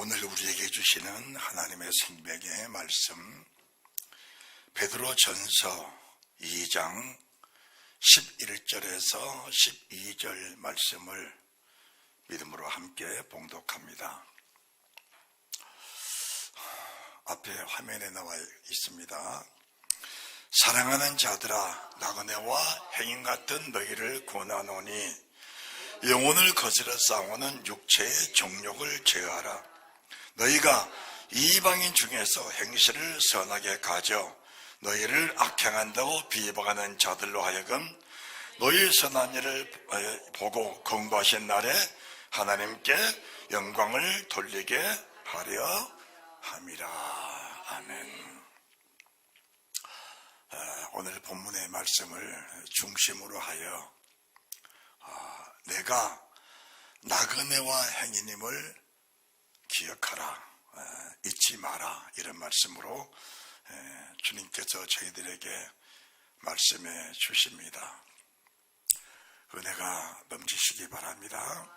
오늘 우리에게 주시는 하나님의 생명의 말씀, 베드로전서 2장 11절에서 12절 말씀을 믿음으로 함께 봉독합니다. 앞에 화면에 나와 있습니다. 사랑하는 자들아, 나그네와 행인 같은 너희를 권하노니 영혼을 거스려 싸우는 육체의 정욕을 제어하라. 너희가 이방인 중에서 행실을 선하게 가져 너희를 악행한다고 비방하는 자들로 하여금 너희 선한 일을 보고 공부하신 날에 하나님께 영광을 돌리게 하려 함이라. 아멘. 오늘 본문의 말씀을 중심으로 하여 내가 나그네와 행인임을 기억하라, 잊지 마라, 이런 말씀으로 주님께서 저희들에게 말씀해 주십니다. 은혜가 넘치시기 바랍니다.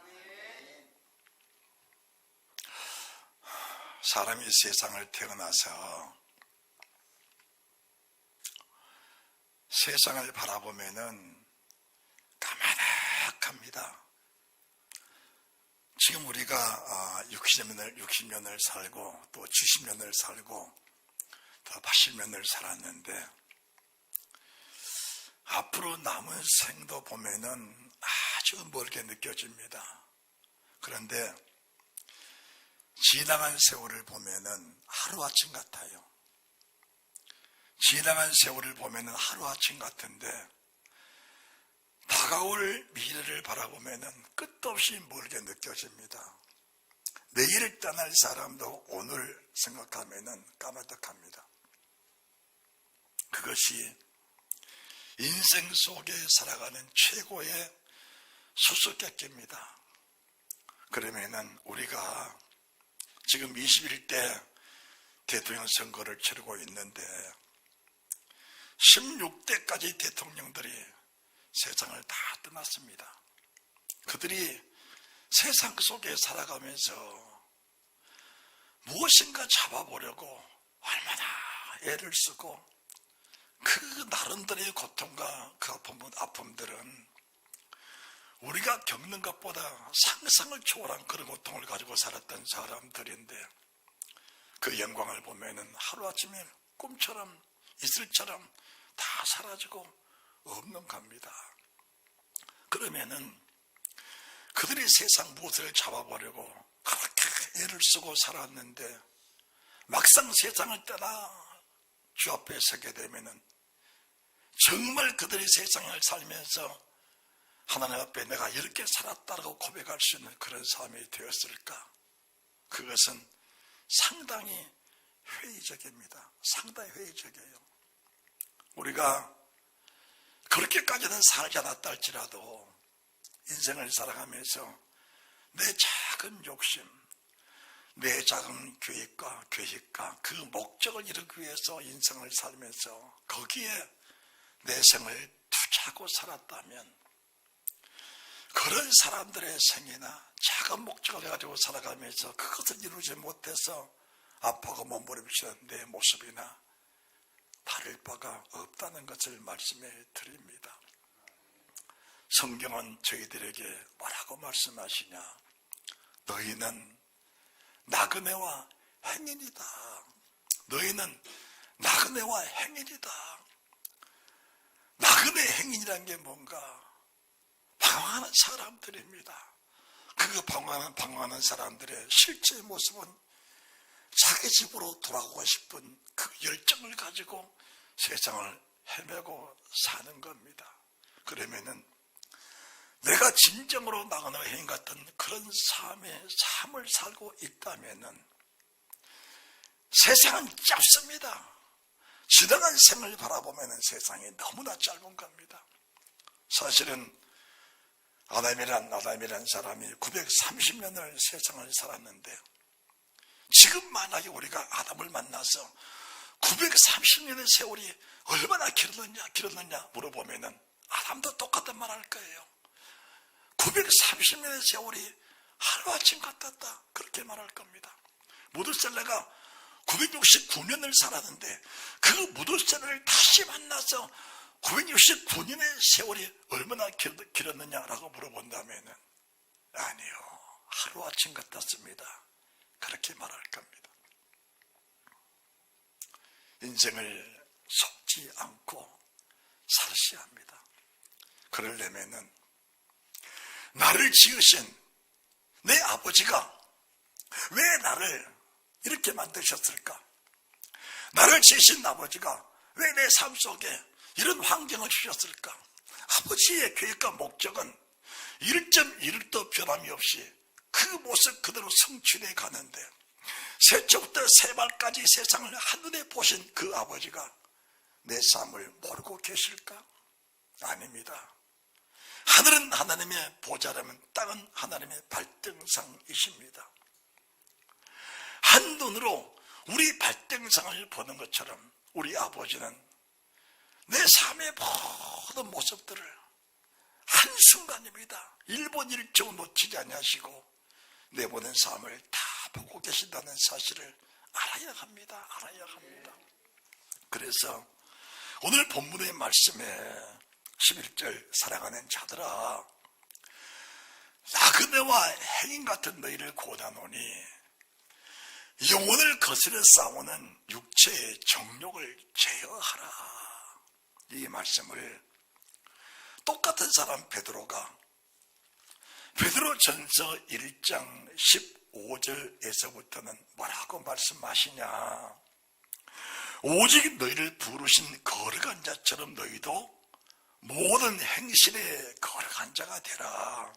사람이 세상을 태어나서 세상을 바라보면은 까마득합니다. 지금 우리가 60년을 살고 또 70년을 살고 또 80년을 살았는데 앞으로 남은 생도 보면은 아주 멀게 느껴집니다. 그런데 지나간 세월을 보면은 하루아침 같아요. 지나간 세월을 보면은 하루아침 같은데 다가올 미래를 바라보면은 끝도 없이 멀게 느껴집니다. 내일을 떠날 사람도 오늘 생각하면은 까마득합니다. 그것이 인생 속에 살아가는 최고의 수수께끼입니다. 그러면은 우리가 지금 21대 대통령 선거를 치르고 있는데 16대까지 대통령들이 세상을 다 떠났습니다. 그들이 세상 속에 살아가면서 무엇인가 잡아보려고 얼마나 애를 쓰고 그 나름대로의 고통과 그 아픔들은 우리가 겪는 것보다 상상을 초월한 그런 고통을 가지고 살았던 사람들인데 그 영광을 보면은 하루아침에 꿈처럼 이슬처럼 다 사라지고 없는 겁니다. 그러면은 그들이 세상 무엇을 잡아보려고 그렇게 애를 쓰고 살았는데 막상 세상을 떠나 주 앞에 서게 되면은 정말 그들이 세상을 살면서 하나님 앞에 내가 이렇게 살았다고 고백할 수 있는 그런 삶이 되었을까? 그것은 상당히 회의적입니다. 상당히 회의적이에요. 우리가 그렇게까지는 살지 않았다 할지라도 인생을 살아가면서 내 작은 욕심, 내 작은 계획과 그 목적을 이루기 위해서 인생을 살면서 거기에 내 생을 투자하고 살았다면 그런 사람들의 생이나 작은 목적을 가지고 살아가면서 그것을 이루지 못해서 아파하고 몸부림치는 내 모습이나 다를 바가 없다는 것을 말씀해 드립니다. 성경은 저희들에게 뭐라고 말씀하시냐? 너희는 나그네와 행인이다. 너희는 나그네와 행인이다. 나그네 행인이란 게 뭔가? 방황하는 사람들입니다. 그 방황하는 사람들의 실제 모습은 자기 집으로 돌아가고 싶은 그 열정을 가지고 세상을 헤매고 사는 겁니다. 그러면은 내가 진정으로 나그네 행인 같은 그런 삶을 살고 있다면은 세상은 짧습니다. 지나간 생을 바라보면은 세상이 너무나 짧은 겁니다. 사실은 아담이란 사람이 930년을 세상을 살았는데 지금 만약에 우리가 아담을 만나서 930년의 세월이 얼마나 길었느냐 물어보면은 아담도 똑같은 말 할 거예요. 930년의 세월이 하루아침 같았다. 그렇게 말할 겁니다. 무드셀라가 969년을 살았는데 그 무드셀라를 다시 만나서 969년의 세월이 얼마나 길었느냐라고 물어본다면 아니요, 하루아침 같았습니다. 그렇게 말할 겁니다. 인생을 속지 않고 살으셔야 합니다. 그러려면은 나를 지으신 내 아버지가 왜 나를 이렇게 만드셨을까? 나를 지으신 아버지가 왜 내 삶 속에 이런 환경을 주셨을까? 아버지의 계획과 목적은 1.1도 변함이 없이 그 모습 그대로 성취해 가는데 새초부터 새발까지 세상을 한눈에 보신 그 아버지가 내 삶을 모르고 계실까? 아닙니다. 하늘은 하나님의 보좌라면 땅은 하나님의 발등상이십니다. 한눈으로 우리 발등상을 보는 것처럼 우리 아버지는 내 삶의 모든 모습들을 한순간입니다. 1분 1초 놓치지 않으시고 내 모든 삶을 다 보고 계신다는 사실을 알아야 합니다. 알아야 합니다. 그래서 오늘 본문의 말씀에 11절 사랑하는 자들아 나그네와 행인 같은 너희를 고다노니 영혼을 거스려 싸우는 육체의 정욕을 제어하라. 이 말씀을 똑같은 사람 베드로가 베드로전서 1장 15절에서부터는 뭐라고 말씀하시냐? 오직 너희를 부르신 거룩한 자처럼 너희도 모든 행실에 거룩한 자가 되라.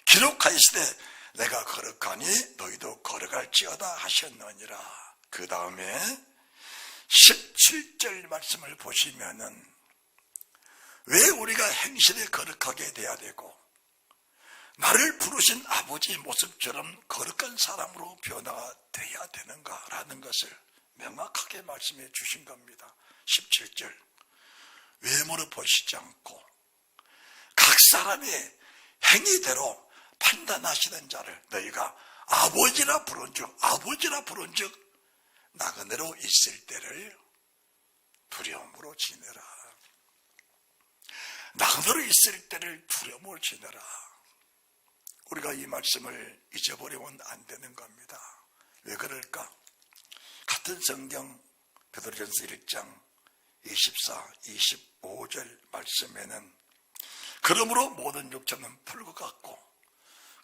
기록하시되 내가 거룩하니 너희도 거룩할지어다 하셨느니라. 그 다음에 17절 말씀을 보시면은 왜 우리가 행실에 거룩하게 돼야 되고 나를 부르신 아버지의 모습처럼 거룩한 사람으로 변화가 돼야 되는가라는 것을 명확하게 말씀해 주신 겁니다. 17절 외모를 보시지 않고 각 사람의 행위대로 판단하시는 자를 너희가 아버지라 부른즉 나그네로 있을 때를 두려움으로 지내라. 나그네로 있을 때를 두려움으로 지내라. 우리가 이 말씀을 잊어버리면 안 되는 겁니다. 왜 그럴까? 같은 성경 베드로전서 1장 24, 25절 말씀에는 그러므로 모든 육체는 풀과 같고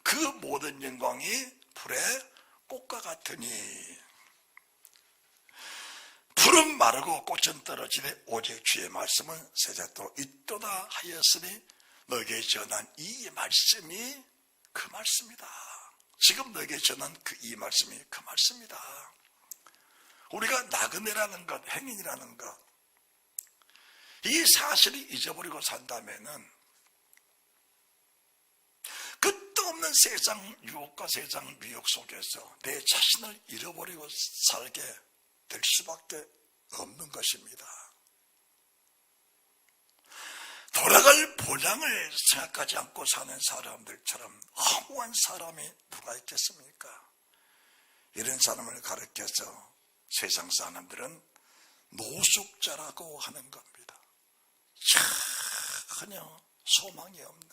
그 모든 영광이 풀의 꽃과 같으니 풀은 마르고 꽃은 떨어지되 오직 주의 말씀은 세세토록 있도다 하였으니 너에게 전한 이 말씀이 그 말씀이다. 지금 너에게 전한 이 말씀이 그 말씀이다. 우리가 나그네라는 것, 행인이라는 것, 이 사실을 잊어버리고 산다면은 끝도 없는 세상 유혹과 세상 미혹 속에서 내 자신을 잃어버리고 살게 될 수밖에 없는 것입니다. 돌아갈 본향을 생각하지 않고 사는 사람들처럼 허무한 사람이 누가 있겠습니까? 이런 사람을 가르쳐서 세상 사람들은 노숙자라고 하는 겁니다. 전혀 소망이 없는,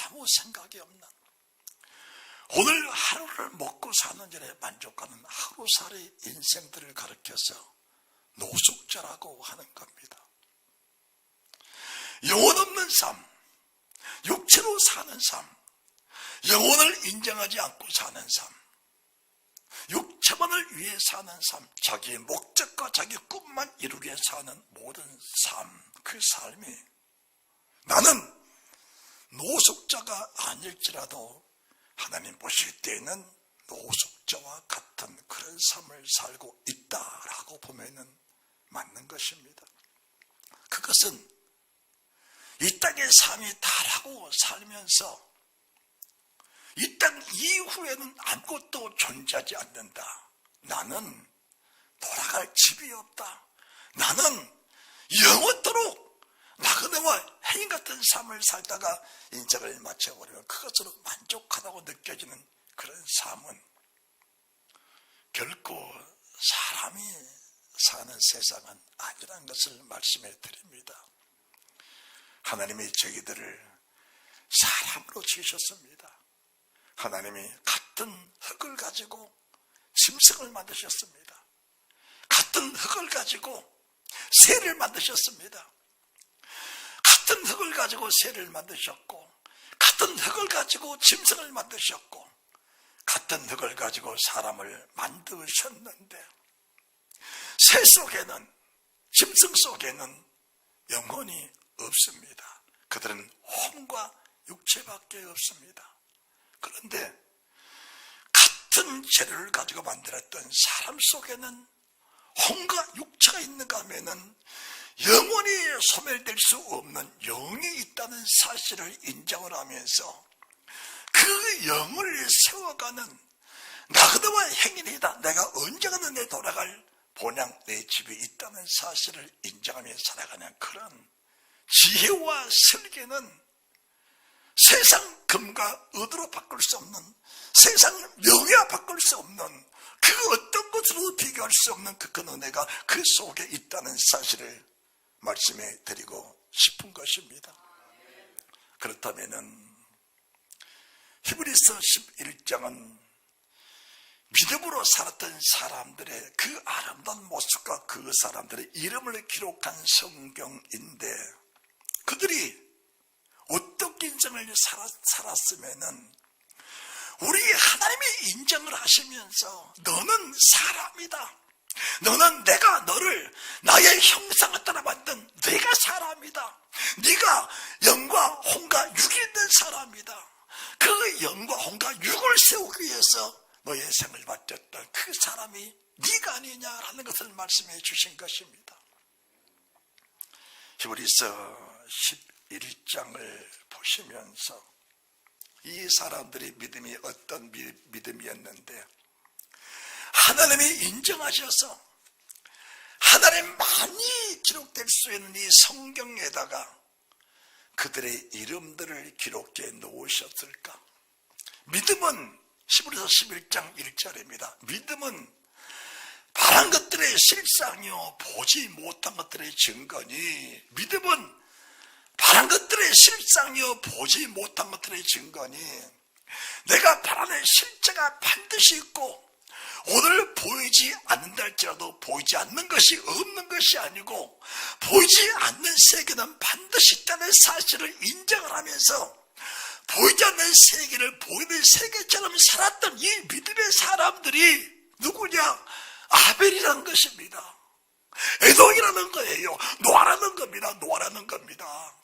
아무 생각이 없는, 오늘 하루를 먹고 사는 일에 만족하는 하루살이 인생들을 가르쳐서 노숙자라고 하는 겁니다. 영혼 없는 삶, 육체로 사는 삶, 영혼을 인정하지 않고 사는 삶, 육체만을 위해 사는 삶, 자기의 목적과 자기 꿈만 이루기 위해 사는 모든 삶, 그 삶이 나는 노숙자가 아닐지라도 하나님 보실 때에는 노숙자와 같은 그런 삶을 살고 있다라고 보면은 맞는 것입니다. 그것은 이 땅의 삶이 다라고 살면서 이 땅 이후에는 아무것도 존재하지 않는다. 나는 돌아갈 집이 없다. 나는 영원토록 나그네와 행인 같은 삶을 살다가 인생을 마쳐버리면 그것으로 만족하다고 느껴지는 그런 삶은 결코 사람이 사는 세상은 아니라는 것을 말씀해 드립니다. 하나님이 저희들을 사람으로 지으셨습니다. 하나님이 같은 흙을 가지고 짐승을 만드셨습니다. 같은 흙을 가지고 새를 만드셨습니다. 같은 흙을 가지고 새를 만드셨고, 같은 흙을 가지고 짐승을 만드셨고, 같은 흙을 가지고 사람을 만드셨는데, 새 속에는, 짐승 속에는 영혼이 없습니다. 그들은 혼과 육체밖에 없습니다. 그런데 같은 재료를 가지고 만들었던 사람 속에는 혼과 육체가 있는가 하면은 영원히 소멸될 수 없는 영이 있다는 사실을 인정을 하면서 그 영을 세워가는 나그네와 행인이다. 내가 언젠가는 내 돌아갈 본향 내 집에 있다는 사실을 인정하며 살아가는 그런 지혜와 설계는 세상 금과 의도로 바꿀 수 없는, 세상 명예와 바꿀 수 없는, 그 어떤 것으로도 비교할 수 없는 그 은혜가 그 속에 있다는 사실을 말씀해 드리고 싶은 것입니다. 그렇다면은 히브리서 11장은 믿음으로 살았던 사람들의 그 아름다운 모습과 그 사람들의 이름을 기록한 성경인데, 그들이 어떻게 인생을 살았으면은 우리 하나님이 인정을 하시면서 너는 사람이다. 너는 내가 너를 나의 형상을 따라 만든 내가 사람이다. 네가 영과 혼과 육이 있는 사람이다. 그 영과 혼과 육을 세우기 위해서 너의 생을 바쳤던 그 사람이 네가 아니냐라는 것을 말씀해 주신 것입니다. 히브리서 11장을 보시면서 이 사람들의 믿음이 어떤 믿음이었는데, 하나님이 인정하셔서 하나님 많이 기록될 수 있는 이 성경에다가 그들의 이름들을 기록해 놓으셨을까? 믿음은 히브리서 11장 1절입니다. 믿음은 바란 것들의 실상이요 보지 못한 것들의 증거니, 믿음은 바란 것들의 실상이요 보지 못한 것들의 증거니, 내가 바라는 실제가 반드시 있고 오늘 보이지 않는다 할지라도 보이지 않는 것이 없는 것이 아니고 보이지 않는 세계는 반드시 있다는 사실을 인정을 하면서 보이지 않는 세계를 보이는 세계처럼 살았던 이 믿음의 사람들이 누구냐? 아벨이라는 것입니다. 에돔이라는 거예요. 노아라는 겁니다. 노아라는 겁니다.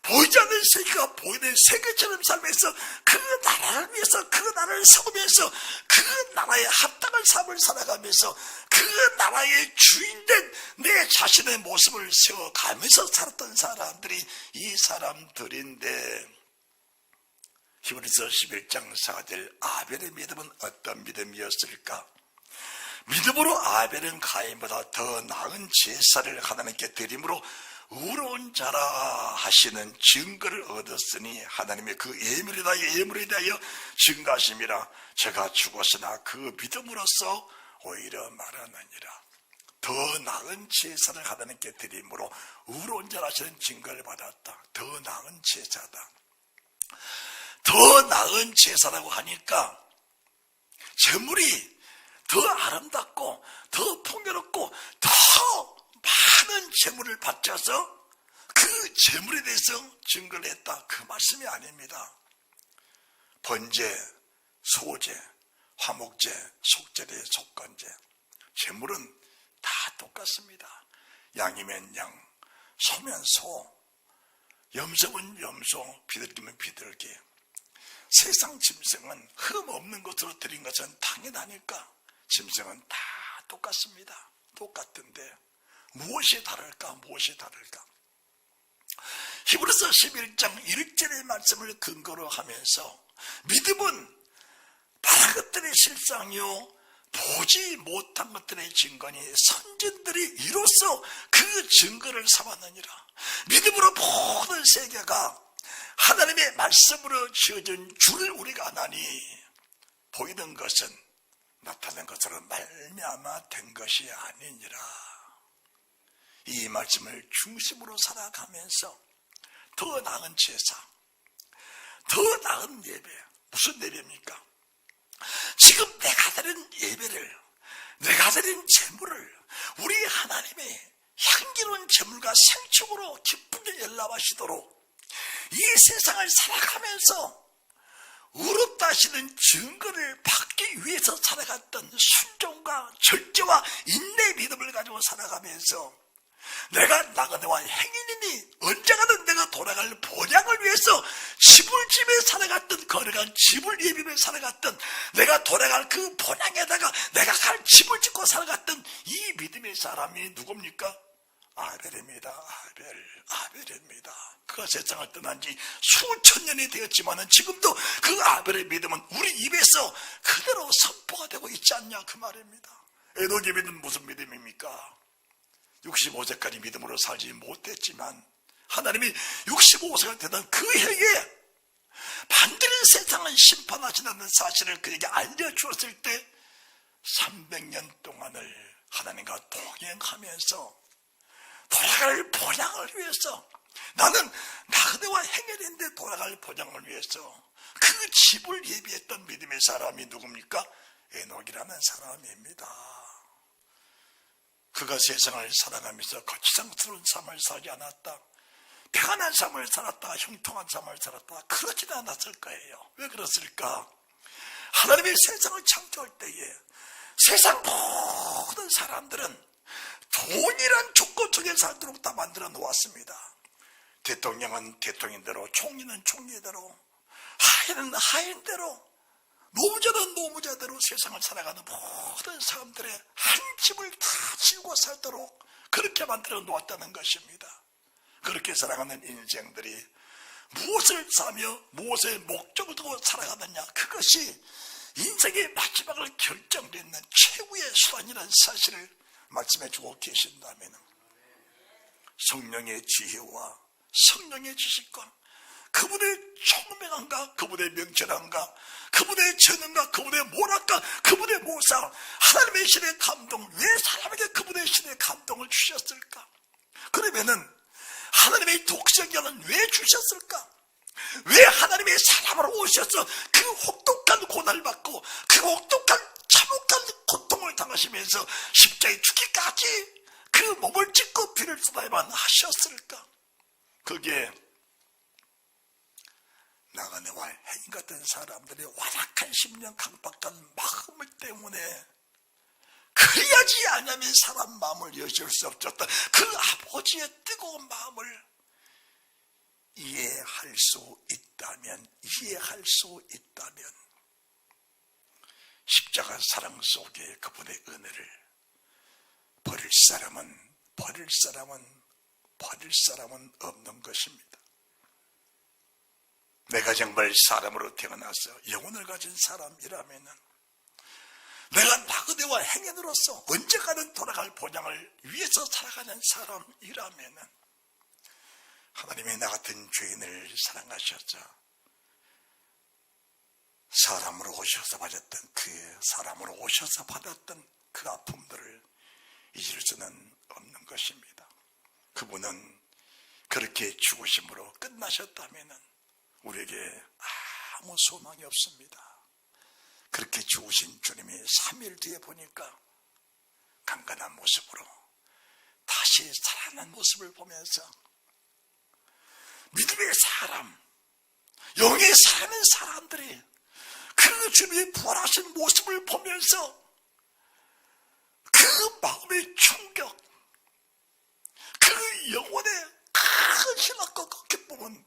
보이지 않는 세계가 보이는 세계처럼 살면서 그 나라를 위해서 그 나라를 세우면서 그 나라에 합당한 삶을 살아가면서 그 나라의 주인된 내 자신의 모습을 세워가면서 살았던 사람들이 이 사람들인데, 히브리서 11장 4절 아벨의 믿음은 어떤 믿음이었을까? 믿음으로 아벨은 가인보다 더 나은 제사를 하나님께 드림으로 의로운 자라 하시는 증거를 얻었으니 하나님의 그 예물에 대하여 증거하심이라. 제가 죽었으나 그 믿음으로써 오히려 말하느니라. 더 나은 제사를 하나님께 드림으로 의로운 자라 하시는 증거를 받았다. 더 나은 제사다. 더 나은 제사라고 하니까 제물이 더 아름답고 더 풍요롭고 더 많은 제물을 바쳐서 그 제물에 대해서 증거를 했다, 그 말씀이 아닙니다. 번제, 소제, 화목제, 속제제, 속건제, 제물은 다 똑같습니다. 양이면 양, 소면 소, 염소면 염소, 비둘기면 비둘기. 세상 짐승은 흠 없는 것으로 드린 것은 당연하니까 짐승은 다 똑같습니다. 똑같은데 무엇이 다를까? 무엇이 다를까? 히브리서 11장 1절의 말씀을 근거로 하면서 믿음은 바란 것들의 실상이요 보지 못한 것들의 증거니 선진들이 이로써 그 증거를 삼았느니라. 믿음으로 모든 세계가 하나님의 말씀으로 지어진 줄을 우리가 아나니 보이는 것은 나타낸 것으로 말미암아 된 것이 아니니라. 이 말씀을 중심으로 살아가면서 더 나은 제사, 더 나은 예배, 무슨 예배입니까? 지금 내가 드린 예배를, 내가 드린 제물을 우리 하나님의 향기로운 제물과 생축으로 기쁘게 연락하시도록 이 세상을 살아가면서 의롭다 하시는 증거를 받기 위해서 살아갔던 순종과 절제와 인내의 믿음을 가지고 살아가면서 내가 나그네와 행인이니 언젠가는 내가 돌아갈 본향을 위해서 집을 집에 살아갔던, 거룩한 집을 예비며 살아갔던, 내가 돌아갈 그 본향에다가 내가 갈 집을 짓고 살아갔던 이 믿음의 사람이 누굽니까? 아벨입니다. 아벨입니다. 그가 세상을 떠난 지 수천 년이 되었지만 지금도 그 아벨의 믿음은 우리 입에서 그대로 선포가 되고 있지 않냐, 그 말입니다. 에녹의 믿음은 무슨 믿음입니까? 65세까지 믿음으로 살지 못했지만 하나님이 65세가 되던 그 해에 반드시 세상을 심판하신다는 사실을 그에게 알려주었을 때 300년 동안을 하나님과 동행하면서 돌아갈 본향을 위해서, 나는 나그네와 행렬인데 돌아갈 본향을 위해서 그 집을 예비했던 믿음의 사람이 누굽니까? 에녹이라는 사람입니다. 그가 세상을 살아가면서 거치장스러운 삶을 살지 않았다, 평안한 삶을 살았다, 형통한 삶을 살았다, 그러지도 않았을 거예요. 왜 그랬을까? 하나님의 세상을 창조할 때에 세상 모든 사람들은 돈이란 조건 속에 살도록 다 만들어 놓았습니다. 대통령은 대통령대로, 총리는 총리대로, 하인은 하인대로, 노무자는 노무자대로 세상을 살아가는 모든 사람들의 한 집을 다 지우고 살도록 그렇게 만들어 놓았다는 것입니다. 그렇게 살아가는 인생들이 무엇을 사며 무엇의 목적을 두고 살아가느냐, 그것이 인생의 마지막을 결정짓는 최후의 수단이라는 사실을 말씀해 주고 계신다면 성령의 지혜와 성령의 지식과 그분의 총명함과 그분의 명철함과 그분의 재능과 그분의 모락과 그분의 모사, 하나님의 신의 감동, 왜 사람에게 그분의 신의 감동을 주셨을까? 그러면은 하나님의 독생자는 왜 주셨을까? 왜 하나님의 사람으로 오셔서 그 혹독한 고난을 받고 그 혹독한 참혹한 고통을 당하시면서 십자가에 죽기까지 그 몸을 찢고 피를 쏟아야만 하셨을까? 그게 나그네와 행인 같은 사람들의 완악한 심령, 강박한 마음 때문에 그래야지 않으면 사람 마음을 여실 수 없었다. 그 아버지의 뜨거운 마음을 이해할 수 있다면 십자가 사랑 속에 그분의 은혜를 버릴 사람은 없는 것입니다. 내가 정말 사람으로 태어나서 영혼을 가진 사람이라면, 내가 나그네와 행인으로서 언젠가는 돌아갈 본향을 위해서 살아가는 사람이라면 하나님이 나 같은 죄인을 사랑하셔서 사람으로 오셔서 받았던 그 아픔들을 잊을 수는 없는 것입니다. 그분은 그렇게 죽으심으로 끝나셨다면 우리에게 아무 소망이 없습니다. 그렇게 죽으신 주님이 3일 뒤에 보니까 강건한 모습으로 다시 살아난 모습을 보면서 믿음의 사람, 영에 사는 사람들이 그 주님이 부활하신 모습을 보면서 그 마음의 충격, 그 영혼의 큰 신학과 기쁨은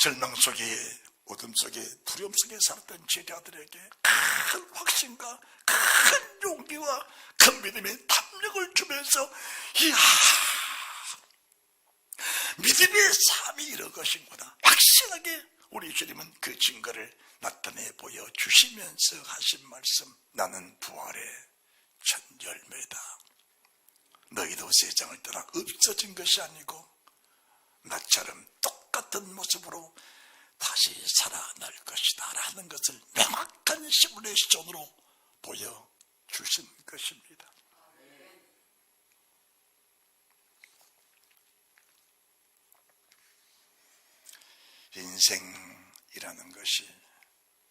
절망 속에, 어둠 속에, 두려움 속에 살았던 제자들에게 큰 확신과 큰 용기와 큰 믿음의 담력을 주면서, 이야, 믿음의 삶이 이런 것이구나, 확실하게 우리 주님은 그 증거를 나타내 보여주시면서 하신 말씀, 나는 부활의 첫 열매다. 너희도 세상을 떠나 없어진 것이 아니고 나처럼 똑같은 모습으로 다시 살아날 것이다 라는 것을 명확한 시뮬레이션으로 보여주신 것입니다. 인생이라는 것이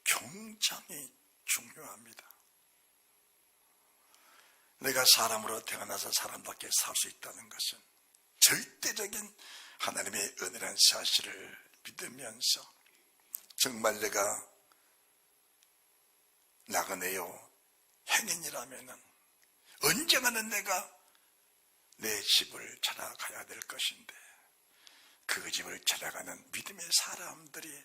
굉장히 중요합니다. 내가 사람으로 태어나서 사람답게 살 수 있다는 것은 절대적인 하나님의 은혜라는 사실을 믿으면서 정말 내가 나그네요 행인이라면 언젠가는 내가 내 집을 찾아가야 될 것인데 그 집을 찾아가는 믿음의 사람들이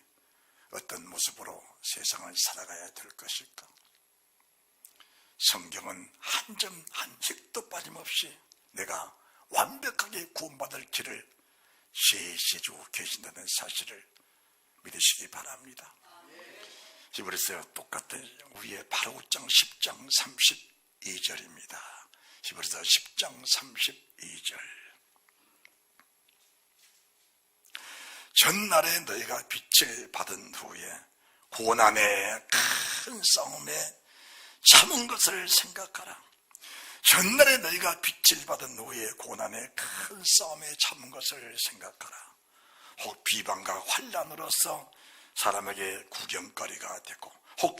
어떤 모습으로 세상을 살아가야 될 것일까? 성경은 한 점 한 획도 빠짐없이 내가 완벽하게 구원받을 길을 제시해주고 계신다는 사실을 믿으시기 바랍니다. 히브리서 똑같은 위에 바로 10장 32절입니다. 히브리서 10장 32절. 전날에 너희가 빛을 받은 후에 고난의 큰 싸움에 참은 것을 생각하라. 전날에 너희가 빛을 받은 후에 고난의 큰 싸움에 참은 것을 생각하라. 혹 비방과 환난으로서 사람에게 구경거리가 되고 혹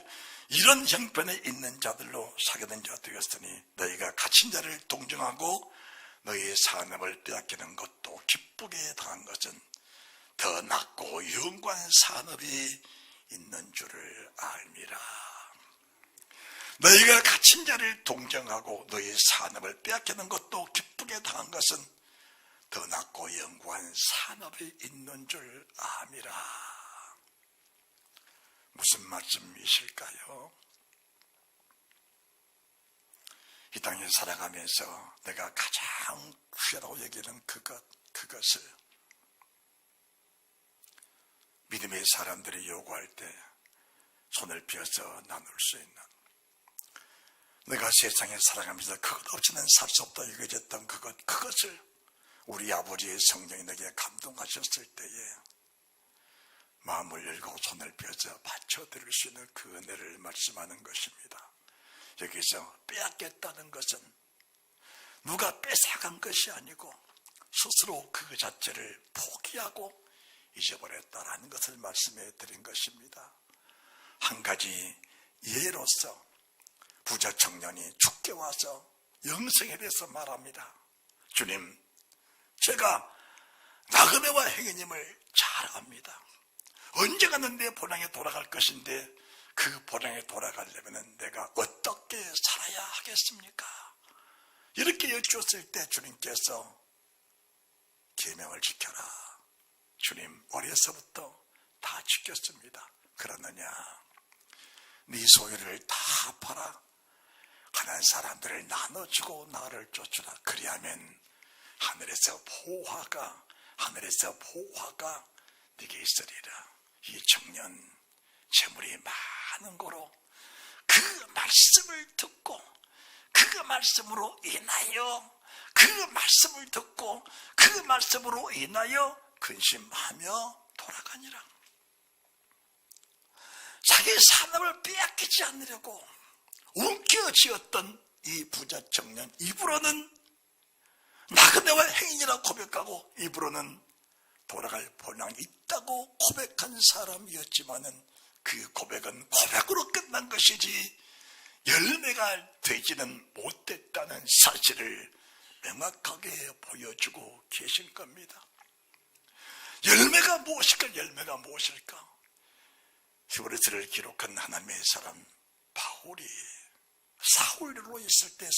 이런 형편에 있는 자들로 사귀는 자 되었으니 너희가 갇힌 자를 동정하고 너희의 산업을 빼앗기는 것도 기쁘게 당한 것은 더 낫고 영광한 산업이 있는 줄을 알미라. 너희가 갇힌 자를 동정하고 너희의 산업을 빼앗기는 것도 기쁘게 당한 것은 더 낫고 영광한 산업이 있는 줄 아미라. 무슨 말씀이실까요? 이 땅에 살아가면서 내가 가장 귀하다고 여기는 그것을 믿음의 사람들이 요구할 때 손을 펴서 나눌 수 있는, 내가 세상에 살아가면서 그것 없이는 살 수 없다 여겨졌던 그것을 우리 아버지의 성령이 내게 감동하셨을 때에 마음을 열고 손을 펴서 바쳐드릴 수 있는 그 은혜를 말씀하는 것입니다. 여기서 빼앗겼다는 것은 누가 뺏어간 것이 아니고 스스로 그 자체를 포기하고 잊어버렸다라는 것을 말씀해 드린 것입니다. 한 가지 예로서 부자 청년이 죽게 와서 영생에 대해서 말합니다. 주님, 제가 나그네와 행인임을 잘 압니다. 언젠가는 내 본향에 돌아갈 것인데 그 본향에 돌아가려면 내가 어떻게 살아야 하겠습니까? 이렇게 여쭈었을 때 주님께서 계명을 지켜라. 주님 어려서부터 다 지켰습니다. 그러느냐? 네 소유를 다 팔아 가난한 사람들을 나눠주고 나를 쫓으라. 그리하면 하늘에서 보화가 네게 있으리라. 이 청년 재물이 많은 거로 그 말씀을 듣고 그 말씀으로 인하여 근심하며 돌아가니라. 자기 산업을 빼앗기지 않으려고 움켜쥐었던 이 부자 청년, 입으로는 나그네와 행인이라 고백하고 입으로는 돌아갈 본향이 있다고 고백한 사람이었지만은 그 고백은 고백으로 끝난 것이지 열매가 되지는 못했다는 사실을 명확하게 보여주고 계신 겁니다. 열매가 무엇일까? 히브리서를 기록한 하나님의 사람 바울이 사울로 있을 때에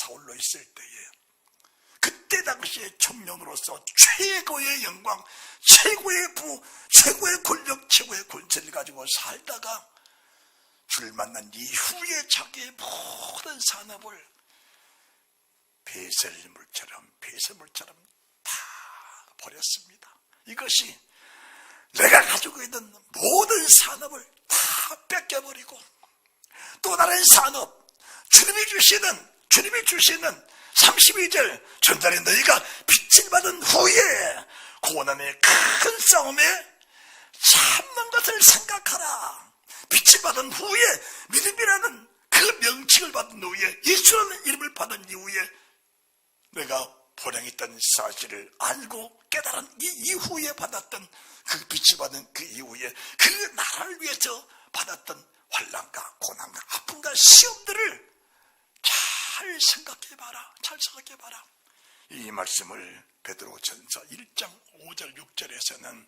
그때 당시에 청년으로서 최고의 영광, 최고의 부, 최고의 권력, 최고의 권세를 가지고 살다가 주를 만난 이후에 자기의 모든 산업을 배설물처럼 다 버렸습니다. 이것이 내가 가지고 있는 모든 산업을 다 뺏겨버리고 또 다른 산업, 주님이 주시는 32절, 전날에 너희가 빛을 받은 후에 고난의 큰 싸움에 참는 것을 생각하라. 빛을 받은 후에 믿음이라는 그 명칭을 받은 내가 불행했던 사실을 알고 깨달은 이 이후에 받았던 그 빛을 받은 그 이후에 그 나라를 위해서 받았던 환난과 고난과 아픔과 시험들을 잘 생각해봐라. 잘 생각해봐라. 이 말씀을 베드로전서 1장 5절 6절에서는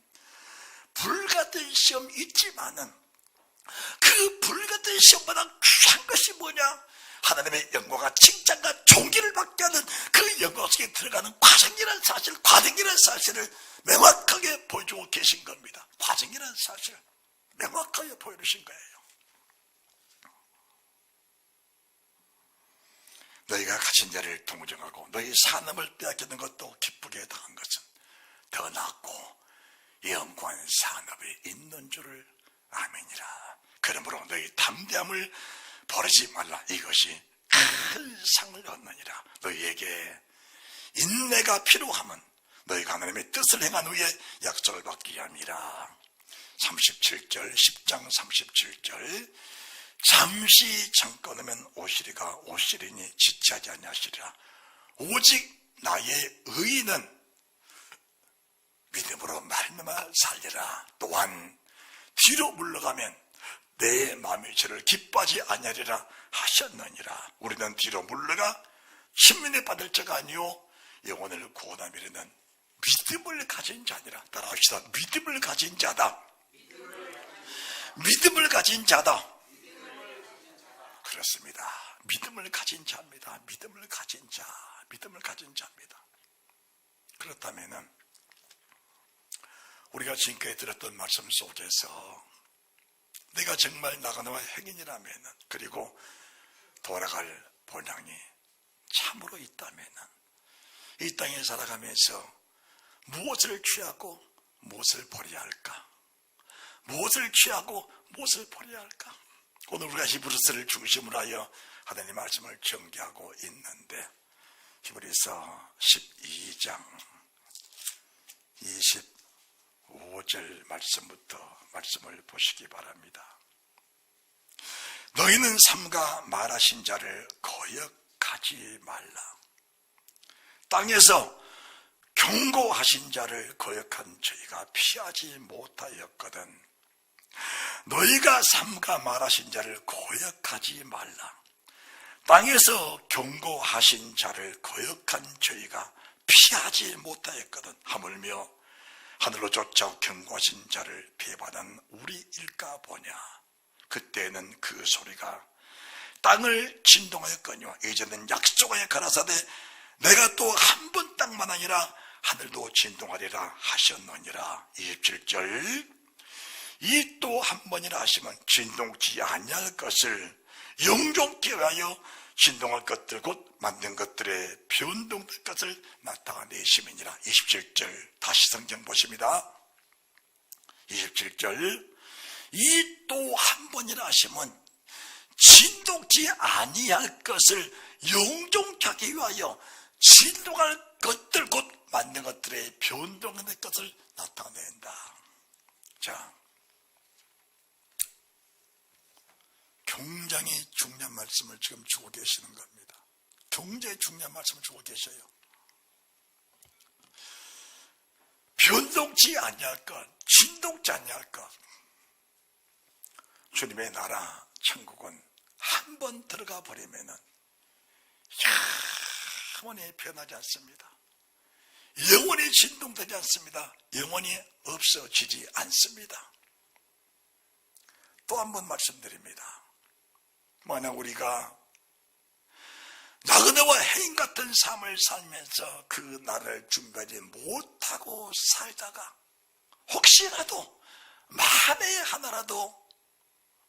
불같은 시험 있지만은 그 불같은 시험보다 귀한 것이 뭐냐? 하나님의 영광과 칭찬과 존귀를 받게 하는 그 영광 속에 들어가는 과정이라는 사실, 과정이라는 사실을 명확하게 보여주고 계신 겁니다. 과정이라는 사실 명확하게 보여주신 거예요. 너희가 가진 자를 동정하고 너희 산업을 빼앗기는 것도 기쁘게 당한 것은 더 낫고 영광한 산업이 있는 줄을 아멘이라. 그러므로 너희 담대함을 버리지 말라. 이것이 큰 상을 얻느니라. 너희에게 인내가 필요하면 너희가 하나님의 뜻을 행한 후에 약속을 받기 위함이라. 37절 10장 37절 잠시 잠깐이면 오시리가 오시리니 지체하지 아니하시리라. 오직 나의 의인은 믿음으로 말미암아 살리라. 또한 뒤로 물러가면 내 마음이 저를 기뻐하지 아니하리라 하셨느니라. 우리는 뒤로 물러가 신민에 받을 자가 아니요 영혼을 구원하미르는 믿음을 가진 자니라. 따라합시다. 믿음을 가진 자다. 믿음을 가진 자다. 그렇습니다. 믿음을 가진 자입니다. 믿음을 가진 자, 믿음을 가진 자입니다. 그렇다면은 우리가 지금까지 들었던 말씀 속에서 내가 정말 나가나와 행인이라면은, 그리고 돌아갈 본향이 참으로 있다면은 이 땅에 살아가면서 무엇을 취하고 무엇을 버려야 할까? 무엇을 취하고 무엇을 버려야 할까? 오늘 우리가 히브리서를 중심으로 하여 하나님의 말씀을 전개하고 있는데 히브리서 12장 25절 말씀부터 말씀을 보시기 바랍니다. 너희는 삼가 말하신 자를 거역하지 말라. 땅에서 경고하신 자를 거역한 저희가 피하지 못하였거든. 너희가 삼가 말하신 자를 거역하지 말라. 땅에서 경고하신 자를 거역한 저희가 피하지 못하였거든. 하물며 하늘로 쫓아 경고하신 자를 배반한 우리일까 보냐. 그때는 그 소리가 땅을 진동하였거니와 이제는 약속하여 가라사대 내가 또 한 번 땅만 아니라 하늘도 진동하리라 하셨느니라. 27절 이 또 한 번이라 하시면 진동치 아니할 것을 영종케 하여 진동할 것들 곧 만든 것들의 변동될 것을 나타내심이니라. 27절 다시 성경 보십니다. 27절 이 또 한 번이라 하시면 진동치 아니할 것을 영종케 하기 위하여 진동할 것들 곧 만든 것들의 변동될 것을 나타낸다. 자, 굉장히 중요한 말씀을 지금 주고 계시는 겁니다. 굉장히 중요한 말씀을 주고 계셔요. 변동치 아니할 것, 진동치 아니할 것. 주님의 나라 천국은 한 번 들어가 버리면은 영원히 변하지 않습니다. 영원히 진동되지 않습니다. 영원히 없어지지 않습니다. 또 한 번 말씀드립니다. 만약 우리가 나그네와 해인 같은 삶을 살면서 그 나라를 준비하지 못하고 살다가 혹시라도 만에 하나라도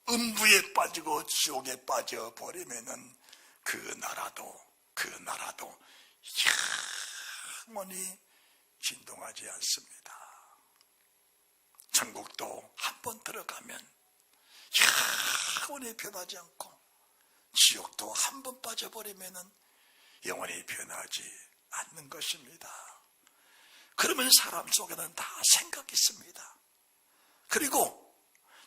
음부에 빠지고 지옥에 빠져버리면은 그 나라도 영원히 진동하지 않습니다. 천국도 한 번 들어가면 영원히 변하지 않고 지옥도 한 번 빠져버리면은 영원히 변하지 않는 것입니다. 그러면 사람 속에는 다 생각이 있습니다. 그리고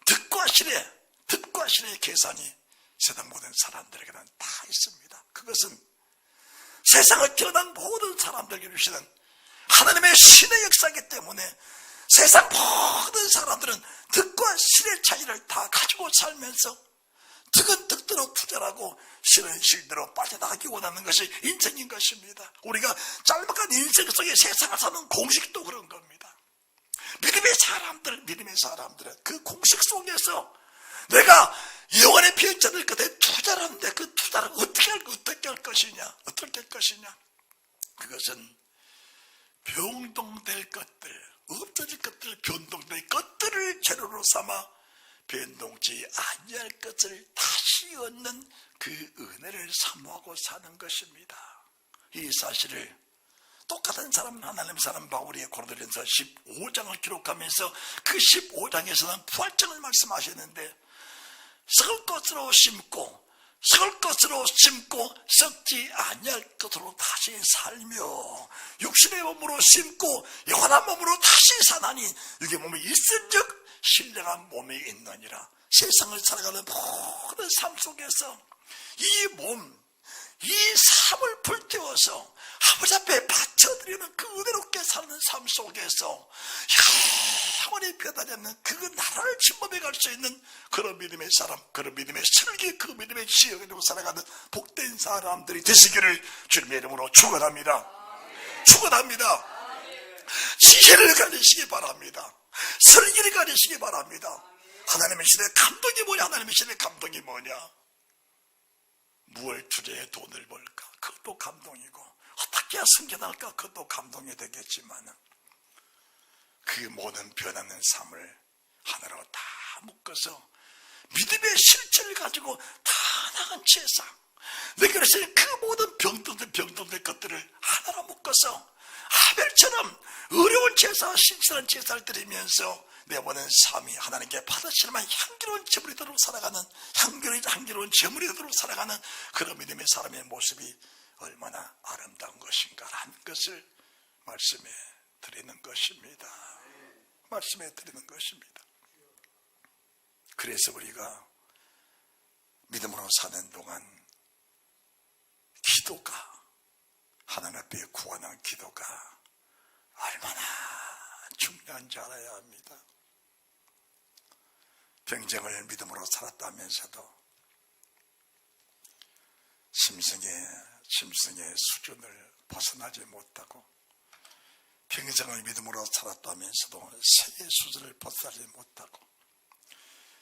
득과 실의 계산이 세상 모든 사람들에게는 다 있습니다. 그것은 세상을 태어난 모든 사람들에게 주시는 하나님의 신의 역사이기 때문에 세상 모든 사람들은 득과 실의 차이를 다 가지고 살면서 득은 득대로 투자하고 실은 실대로 빠져나가기 원하는 것이 인생인 것입니다. 우리가 짤막한 인생 속에 세상을 사는 공식도 그런 겁니다. 믿음의 사람들은 그 공식 속에서 내가 영원의 피해자들 끝에 투자를 하는데 그 투자를 어떻게 할 것이냐? 그것은 변동될 것들, 없어질 것들, 변동될 것들을 재료로 삼아 변동치 아니할 것을 다시 얻는 그 은혜를 사모하고 사는 것입니다. 이 사실을 똑같은 사람, 하나님 사람 바울이 고린도전서 15장을 기록하면서 그 15장에서는 부활장을 말씀하셨는데 썩을 것으로 심고 썩지 아니할 것으로 다시 살며 육신의 몸으로 심고 영원한 몸으로 다시 사나니 이게 몸이 있은즉 신령한 몸이 있느니라. 세상을 살아가는 모든 삶 속에서 이 삶을 불태워서 아버지 앞에 바쳐드리는 그 은혜롭게 사는 삶 속에서 영원히 변하지 않는 그 나라를 침범해 갈 수 있는 그런 믿음의 사람, 그런 믿음의 설계, 그 믿음의 지혜를 가지고 살아가는 복된 사람들이 되시기를 주님의 이름으로 축원합니다. 지혜를 가지시기 바랍니다. 설계를 가지시기 바랍니다. 하나님의 신의 감동이 뭐냐? 무엇을 투자해 돈을 벌까? 그것도 감동이고 어떻게 해야 승계날까? 그것도 감동이 되겠지만 그 모든 변하는 삶을 하나로 다 묶어서 믿음의 실체를 가지고 다 나간 제사, 내가 그래서 그 모든 병동될 것들을 하나로 묶어서 아벨처럼 어려운 제사, 신실한 제사를 드리면서 내보낸 삶이 하나님께 받으시려면 향기로운 제물이 되도록 살아가는 향기로운 제물이 되도록 살아가는 그런 믿음의 사람의 모습이 얼마나 아름다운 것인가라는 것을 말씀해 드리는 것입니다. 그래서 우리가 믿음으로 사는 동안 기도가, 하나님 앞에 구하는 기도가 얼마나 중요한지 알아야 합니다. 평생을 믿음으로 살았다면서도 심승의 수준을 벗어나지 못하고, 평생을 믿음으로 살았다면서도 세의 수준을 벗어나지 못하고,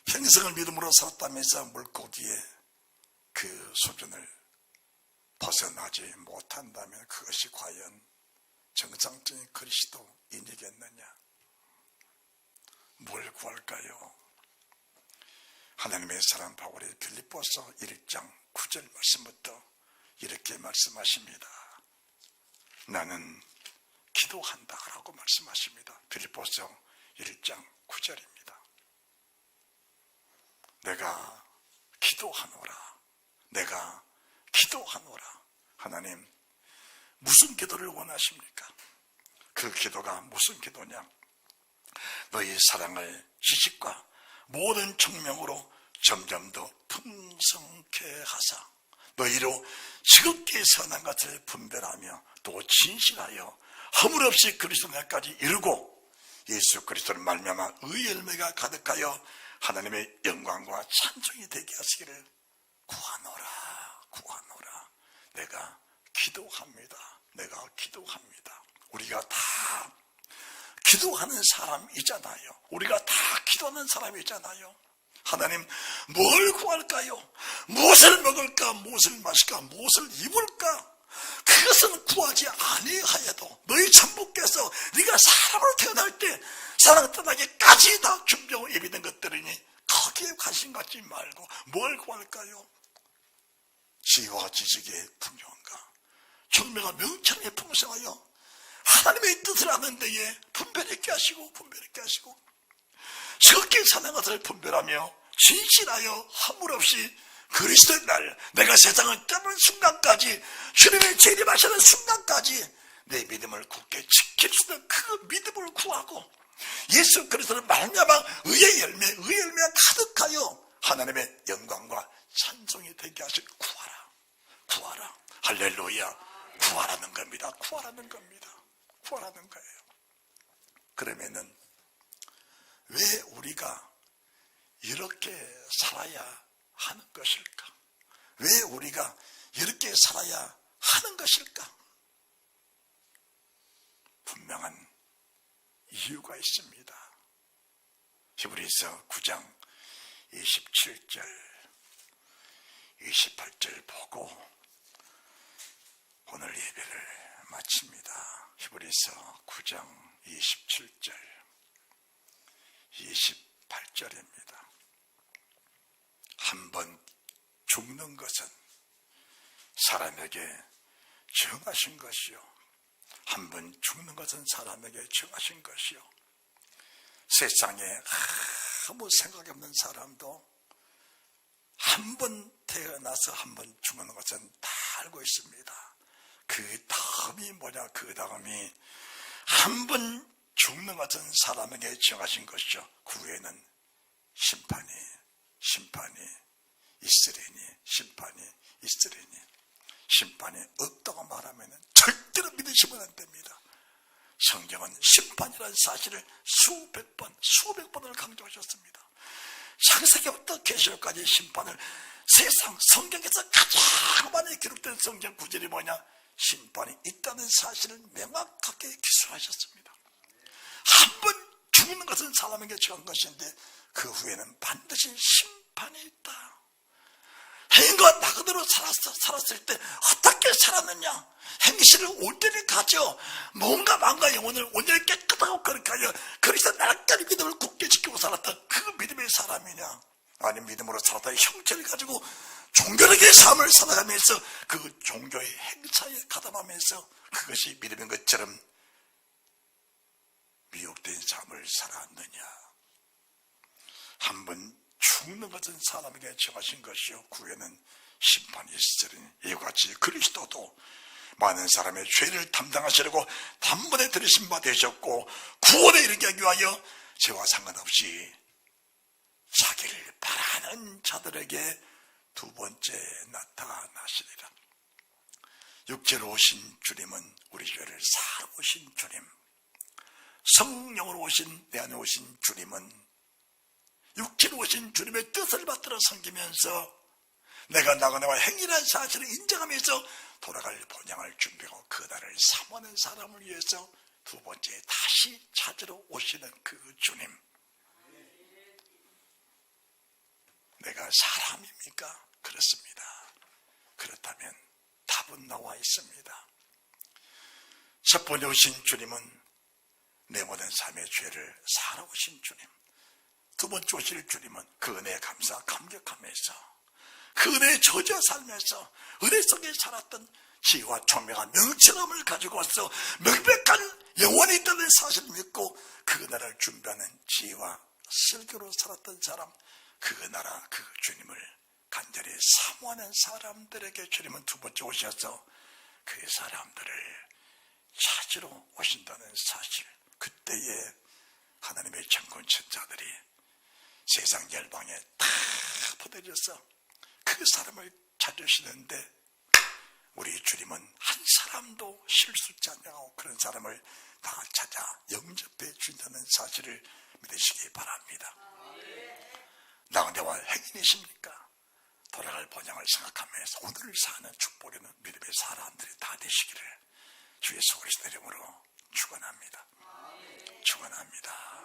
평생을 믿음으로 살았다면서 물고기의 그 수준을 벗어나지 못한다면 그것이 과연 정상적인 그리스도인이겠느냐? 뭘 구할까요? 하나님의 사랑 바울이 빌립보서 1장 9절 말씀부터 이렇게 말씀하십니다. 나는 기도한다 라고 말씀하십니다. 빌립보서 1장 9절입니다. 내가 기도하노라. 하나님, 무슨 기도를 원하십니까? 그 기도가 무슨 기도냐? 너희 사랑을 지식과 모든 청명으로 점점 더 풍성케 하사 너희로 지극히 선한 것을 분별하며 또 진실하여 허물 없이 그리스도 날까지 이루고 예수 그리스도를 말미암아 의의 열매가 가득하여 하나님의 영광과 찬송이 되게 하시기를 구하노라. 내가 기도합니다. 우리가 다 기도하는 사람이잖아요. 하나님, 뭘 구할까요? 무엇을 먹을까? 무엇을 마실까? 무엇을 입을까? 그것은 구하지 아니하여도 너희 천부께서 네가 사람으로 태어날 때 사랑 떠나기까지 다 준비하고 예비된 것들이니 거기에 관심 갖지 말고 뭘 구할까요? 지혜와 지식의 풍요한가? 청명과 명철에 풍성하여 하나님의 뜻을 아는 데에 분별있게 하시고 지극히 선한 것을 분별하며 진실하여 허물 없이 그리스도의 날, 내가 세상을 떠나는 순간까지, 주님의 재림하시는 순간까지 내 믿음을 굳게 지킬 수 있는 그 믿음을 구하고 예수 그리스도를 말미암아 의의 열매가 가득하여 하나님의 영광과 찬송이 되게 하시고 구하라. 할렐루야. 구하라는 겁니다. 구하라는 겁니다. 구하라는 거예요. 그러면은 왜 우리가 이렇게 살아야 하는 것일까? 왜 우리가 이렇게 살아야 하는 것일까? 분명한 이유가 있습니다. 히브리서 9장 27절 28절 보고 오늘 예배를 마칩니다. 히브리서 9장 27절 28절입니다. 한 번 죽는 것은 사람에게 정하신 것이요. 한 번 죽는 것은 사람에게 정하신 것이요. 세상에 아무 생각이 없는 사람도 한 번 태어나서 한 번 죽는 것은 다 알고 있습니다. 그 다음이 뭐냐? 그 다음이 한 번 죽는 것은 사람에게 정하신 것이죠. 그 후에는 심판이 있으리니, 심판이 있으리니. 심판이 없다고 말하면 절대로 믿으시면 안 됩니다. 성경은 심판이라는 사실을 수백 번을 강조하셨습니다. 창세기부터 계시록까지 심판을 세상 성경에서 가장 많이 기록된 성경 구절이 뭐냐? 심판이 있다는 사실을 명확하게 기술하셨습니다. 한 번 죽는 것은 사람에게 정한 것인데 그 후에는 반드시 심판이 있다. 행위가 나 그대로 살았을 때 어떻게 살았느냐? 행실을 온전히 가져 뭔가 영혼을 온전히 깨끗하고 그렇게 하여 그리스도 날까지 믿음을 굳게 지키고 살았던 그 믿음의 사람이냐? 아니면 믿음으로 살았던 형체를 가지고 종교적인 삶을 살아가면서 그 종교의 행사에 가담하면서 그것이 믿음인 것처럼 미혹된 삶을 살았느냐? 한번 죽는 것은 사람에게 정하신 것이요 그 후에는 심판이 있으리니 이와 같이 그리스도도 많은 사람의 죄를 담당하시려고 단번에 들으신 바 되셨고 구원에 이르게 하기 위하여 죄와 상관없이 자기를 바라는 자들에게 두 번째 나타나시리라. 육체로 오신 주님은 우리 죄를 사러 오신 주님, 성령으로 오신 내 안에 오신 주님은 육체로 오신 주님의 뜻을 받들어 섬기면서 내가 나그네와 행위라는 사실을 인정하면서 돌아갈 본향을 준비하고 그 날을 사모하는 사람을 위해서 두 번째 다시 찾으러 오시는 그 주님. 내가 사람입니까? 그렇습니다. 그렇다면 답은 나와 있습니다. 첫 번째 오신 주님은 내 모든 삶의 죄를 사러 오신 주님. 두 번째 오실 주님은 그 은혜에 감격하면서 그 은혜에 젖어 살면서 은혜 속에 살았던 지혜와 총명한 명철함을 가지고 와서 명백한 영원히 있다는 사실을 믿고 그 나라를 준비하는 지혜와 설교로 살았던 사람, 그 나라 그 주님을 간절히 사모하는 사람들에게 주님은 두 번째 오셔서 그 사람들을 찾으러 오신다는 사실. 그때에 하나님의 천군 천사들이 세상 열방에 다 퍼들여서 그 사람을 찾으시는데 우리 주님은 한 사람도 실수치 않냐고 그런 사람을 다 찾아 영접해 준다는 사실을 믿으시기 바랍니다. 나그네와 행인이십니까? 돌아갈 본향을 생각하면서 오늘을 사는 축복에는 믿음의 사람들이 다 되시기를 주의 소그리스도 이름으로 축원합니다. 축원합니다.